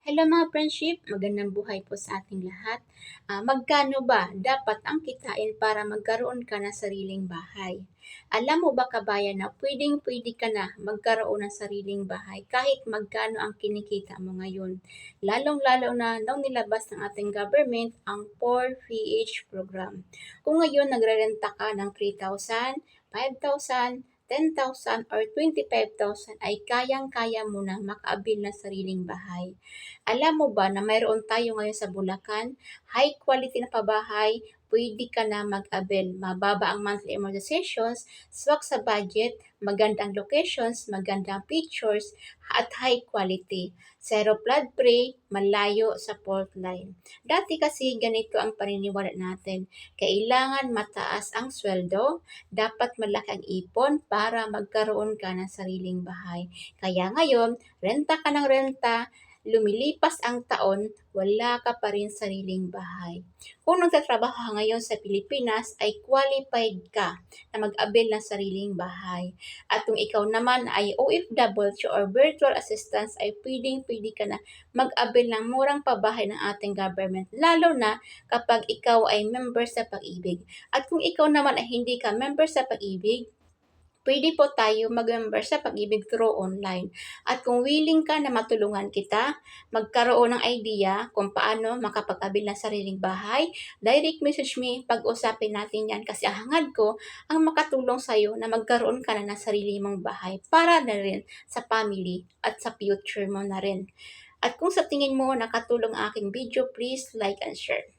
Hello mga friendship, magandang buhay po sa ating lahat. Magkano ba dapat ang kitain para magkaroon ka ng sariling bahay? Alam mo ba kabayan na pwedeng-pwede ka na magkaroon ng sariling bahay kahit magkano ang kinikita mo ngayon. Lalong-lalo na nung nilabas ng ating government ang 4PH program. Kung ngayon nagrerenta ka ng 3,000, 5,000, 10,000 or 25,000 ay kayang-kaya mo na makaabil ng sariling bahay. Alam mo ba na mayroon tayo ngayon sa Bulacan, high quality na pabahay, pwede ka na mag-avail. Mababa ang monthly amortizations, swak sa budget, magandang locations, magandang pictures, at high quality. Zero flood prey, malayo sa fault line. Dati kasi ganito ang paniniwala natin. Kailangan mataas ang sweldo, dapat malaki ang ipon para magkaroon ka ng sariling bahay. Kaya ngayon, renta ka ng renta, lumilipas ang taon, wala ka pa rin sariling bahay. Kung nagtatrabaho ka ngayon sa Pilipinas, ay qualified ka na mag-avail ng sariling bahay. At kung ikaw naman ay OFW or virtual assistance, ay pwedeng-pwede ka na mag-avail ng murang pabahay ng ating government, lalo na kapag ikaw ay member sa Pag-ibig. At kung ikaw naman ay hindi ka member sa Pag-ibig, pwede po tayo mag-member sa Pag-ibig through online. At kung willing ka na matulungan kita, magkaroon ng idea kung paano makapag-abil ng sariling bahay, direct message me, pag-usapin natin yan kasi ang hangad ko ang makatulong sa'yo na magkaroon ka na ng sarili mong bahay para na rin sa family at sa future mo na rin. At kung sa tingin mo nakatulong ang aking video, please like and share.